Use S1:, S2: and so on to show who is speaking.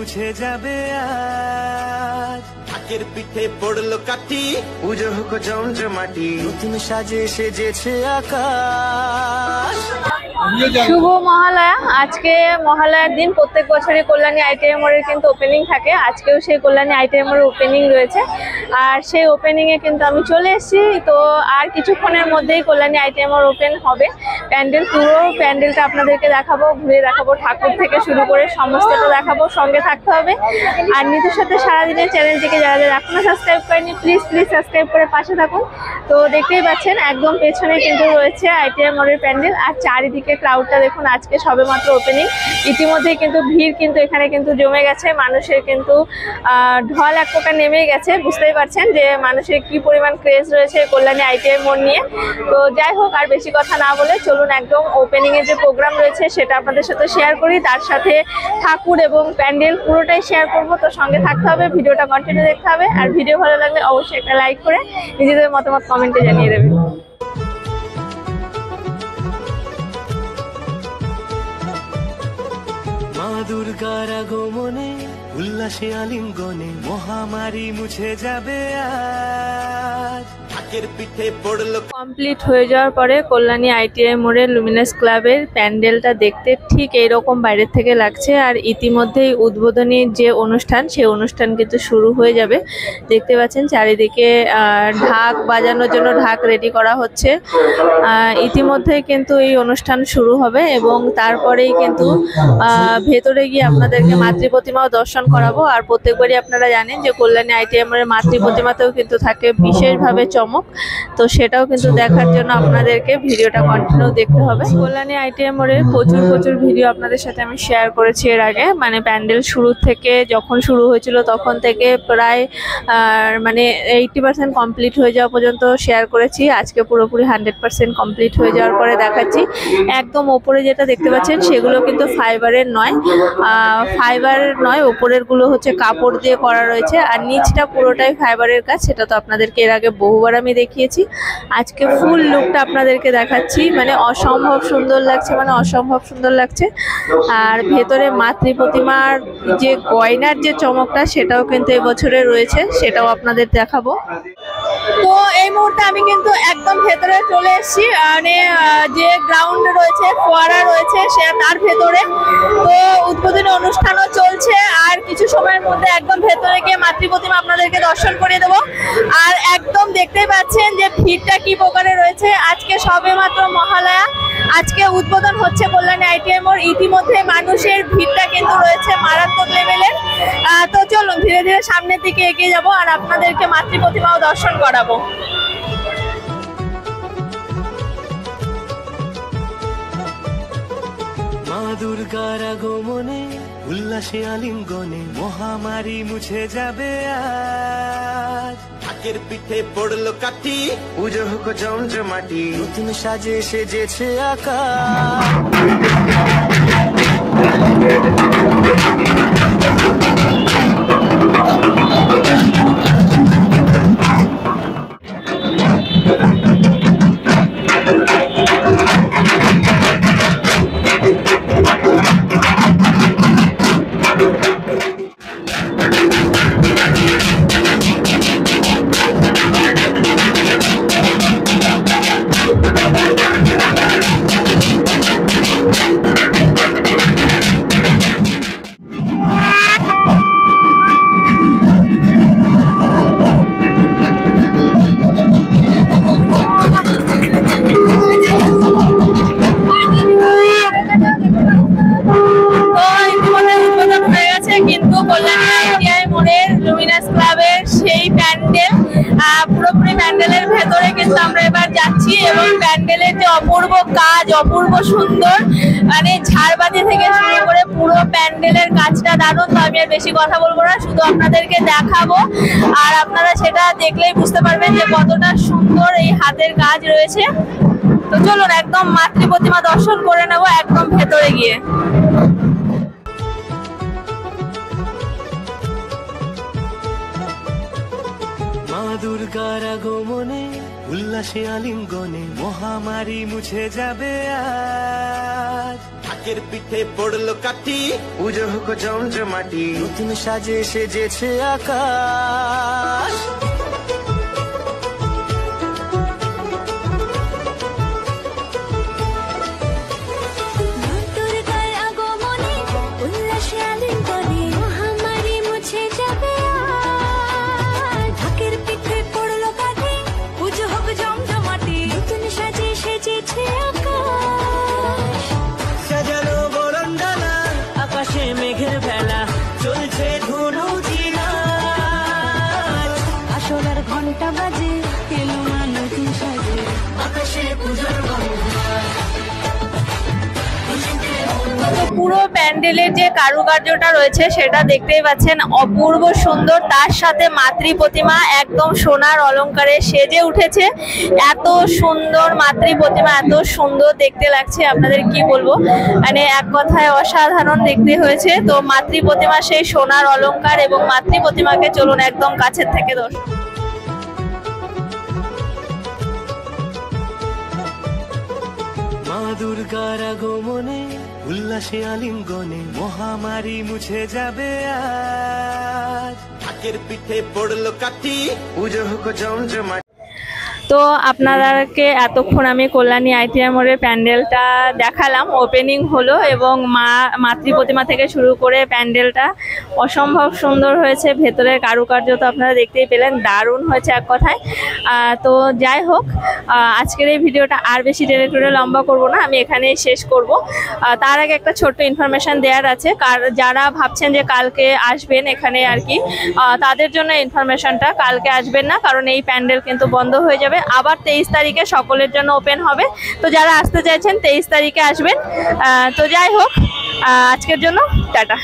S1: মুছে যাবে আজ। ঢাকের পিঠে পড়লো কাঠি, পুজো হোক জমজমাটি, নতুন সাজে সেজেছে আকাশ।
S2: শুভ মহালয়া। আজকে মহালয়ার দিন প্রত্যেক বছরই কল্যাণী আইটিআই মোড়ের কিন্তু ওপেনিং থাকে। আজকেও সেই কল্যাণী আইটিআই মোড়ের ওপেনিং রয়েছে, আর সেই ওপেনিংয়ে কিন্তু আমি চলে এসেছি। তো আর কিছুক্ষণের মধ্যেই কল্যাণী আইটিআই মোড় ওপেন হবে। প্যান্ডেল, পুরো প্যান্ডেলটা আপনাদেরকে দেখাবো, ঘুরে দেখাবো, ঠাকুর থেকে শুরু করে সমস্তটা দেখাবো। সঙ্গে থাকতে হবে। আর নিজের সাথে সারাদিনের চ্যানেলটিকে যারা যারা এখনো সাবস্ক্রাইব করেনি প্লিজ সাবস্ক্রাইব করে পাশে থাকুন। তো দেখতেই পাচ্ছেন একদম পেছনে কিন্তু রয়েছে আইটিআই মোড়ের প্যান্ডেল, আর চারিদিকে ক্রাউডটা দেখুন। আজকে সবেমাত্র ওপেনিং, ইতিমধ্যেই কিন্তু ভিড় কিন্তু এখানে কিন্তু জমে গেছে। মানুষের কিন্তু ঢল এক প্রকার নেমেই গেছে। বুঝতেই পারছেন যে মানুষের কি পরিমাণ ক্রেজ রয়েছে কল্যাণী আইটিআই মোড় নিয়ে। তো যাই হোক, আর বেশি কথা না বলে চলুন একদম ওপেনিং এর যে প্রোগ্রাম রয়েছে সেটা আপনাদের সাথে শেয়ার করি, তার সাথে ঠাকুর এবং প্যান্ডেল পুরোটাই শেয়ার করব। তো সঙ্গে থাকতে হবে, ভিডিওটা কন্টিনিউ দেখতে হবে। আর ভিডিও ভালো লাগলে অবশ্যই একটা লাইক করে নিজেদের মতামত কমেন্টে জানিয়ে দেবেন।
S1: মা দুর্গার আগমনে উল্লাসে আলিঙ্গনে মহামারী মুছে যাবে আজ। ঢাকের পিঠে পড়লো।
S2: কমপ্লিট হয়ে যাওয়ার পরে কল্যাণী আইটিআই মোড়ের লুমিনাস ক্লাবের প্যান্ডেলটা দেখতে ঠিক এইরকম বাইরের থেকে লাগছে। আর ইতিমধ্যেই উদ্বোধনী যে অনুষ্ঠান, সেই অনুষ্ঠান কিন্তু শুরু হয়ে যাবে। দেখতে পাচ্ছেন চারিদিকে ঢাক বাজানোর জন্য ঢাক রেডি করা হচ্ছে। ইতিমধ্যেই কিন্তু এই অনুষ্ঠান শুরু হবে এবং তারপরেই কিন্তু ভেতরে গিয়ে আপনাদেরকে মাতৃ প্রতিমাও দর্শন করাবো। আর প্রত্যেকবারই আপনারা জানেন যে কল্যাণী আইটিআই মোড়ের মাতৃ প্রতিমাতেও কিন্তু থাকে বিশেষভাবে চমক। তো সেটাও কিন্তু দেখার জন্য আপনাদেরকে ভিডিওটা কন্টিনিউ দেখতে হবে। কল্যাণী আইটিআই মোড়ের প্রচুর ভিডিও আপনাদের সাথে আমি শেয়ার করেছি এর আগে। মানে প্যান্ডেল শুরু থেকে যখন শুরু হয়েছিল তখন থেকে প্রায় মানে 80% কমপ্লিট হয়ে যাওয়া পর্যন্ত শেয়ার করেছি। আজকে পুরোপুরি 100% কমপ্লিট হয়ে যাওয়ার পরে দেখাচ্ছি। একদম ওপরে যেটা দেখতে পাচ্ছেন সেগুলো কিন্তু ফাইবারের নয়, ওপরের গুলো হচ্ছে কাপড় দিয়ে করা রয়েছে, আর নিচটা পুরোটাই ফাইবারের কাজ। সেটা তো আপনাদেরকে এর আগে বহুবার আমি দেখিয়েছি। আজকে ফুল লুকটা আপনাদেরকে দেখাচ্ছি। মানে অসম্ভব সুন্দর লাগছে। আর ভেতরে মাতৃ প্রতিমার যে গয়নার যে চমকটা সেটাও কিন্তু এবছরে রয়েছে, সেটাও আপনাদের দেখাবো। তো এই মুহূর্তে আমি কিন্তু একদম ভেতরে চলে এসেছি। মানে যে গ্রাউন্ড রয়েছে, ফোয়ারা রয়েছে, সে তার ভেতরে তো উদ্বোধনী অনুষ্ঠানও চলছে। আর কিছু সময়ের মধ্যে একদম ভেতরে গিয়ে মাতৃ প্রতিমা আপনাদেরকে দর্শন করিয়ে দেবো। আর একদম দেখতেই পাচ্ছেন যে ভিড়টা কি প্রকারে রয়েছে। আজকে সবেমাত্র মহালয়া, আজকে উদ্বোধন হচ্ছে কল্যাণী আইটিআই মোড়। ইতিমধ্যে মানুষের ভিড়টা কিন্তু রয়েছে মারাত্মক লেভেলের। তো চলুন ধীরে ধীরে সামনের দিকে এগিয়ে যাব আর আপনাদেরকে মাতৃ প্রতিমাও দর্শন করাবো।
S1: মা দুর্গার আগমনে উল্লাসে আলিঙ্গনে মহামারী মুছে যাবে আজ। ঢাকের পিঠে পড়লো কাঠি, পুজো হোক জমজমাটি, নতুন সাজে সেজেছে আকাশ।
S2: পুরোপুরি প্যান্ডেলের ভেতরে কিন্তু আমরা এবার যাচ্ছি এবং প্যান্ডেলের যে অপূর্ব কাজ, অপূর্ব সুন্দর, মানে ঝাড়বাতি থেকে শুরু করে পুরো প্যান্ডেলের কাজটা দারুণ। তো আমি আর বেশি কথা বলবো না, শুধু আপনাদেরকে দেখাবো আর আপনারা সেটা দেখলেই বুঝতে পারবেন যে কতটা সুন্দর এই হাতের কাজ রয়েছে। তো চলুন একদম মাতৃ প্রতিমা দর্শন করে নেবো একদম ভেতরে গিয়ে।
S1: মা দুর্গার আগমনে উল্লাসে আলিঙ্গনে মহামারী মুছে যাবে আজ। ঢাকের পিঠে পড়লো কাঠি, পুজো হোক জমজমাটি, নতুন সাজে সেজেছে আকাশ। সাজানো বরণডালা, আকাশে মেঘের ভেলা, চলছে ধনু চিরাজ।
S3: আসলার ঘন্টা বাজে, এলো না নতুন সাজে,
S1: আকাশে পূজার বনভোজ।
S2: তো পুরো প্যান্ডেলের যে কারুকার্যটা রয়েছে সেটা দেখতেই পাচ্ছেন, অপূর্ব সুন্দর। তার সাথে মাতৃ প্রতিমা একদম সোনার অলংকারে সেজে উঠেছে। এত সুন্দর মাতৃ প্রতিমা, এত সুন্দর দেখতে লাগছে, আপনাদের কি বলবো, মানে এক কথায় অসাধারণ দেখতে হয়েছে। তো মাতৃ প্রতিমা সেই সোনার অলংকার এবং মাতৃ প্রতিমাকে চলুন একদম কাছের থেকে দর্শন।
S1: মা দুর্গার আগমনে, উল্লাসে আলিঙ্গনে, মহামারী মুছে যাবে আজ। ঢাকের পিঠে পড়লো কাঠি, পুজো হোক জমজমাটি।
S2: তো আপনাদেরকে এতক্ষণ আমি কল্যাণী আইটিআই মোড়ের প্যান্ডেলটা দেখালাম, ওপেনিং হলো এবং মাতৃ প্রতিমা থেকে শুরু করে প্যান্ডেলটা অসম্ভব সুন্দর হয়েছে। ভেতরের কারুকার্য তো আপনারা দেখতেই পেলেন, দারুণ হয়েছে এক কথায়। তো যাই হোক, আজকের এই ভিডিওটা আর বেশি টেনে লম্বা করব না, আমি এখানেই শেষ করব। তার আগে একটা ছোট্ট ইনফরমেশান দেওয়ার আছে, যারা ভাবছেন যে কালকে আসবেন এখানে আর কি, তাদের জন্য ইনফরমেশানটা, কালকে আসবেন না, কারণ এই প্যান্ডেল কিন্তু বন্ধ হয়ে যাবে। আবার 23 তারিখে সকলের জন্য ওপেন হবে। তো যারা আসতে চাইছেন 23 তারিখে আসবেন। তো যাই হোক, আজকের জন্য টাটা।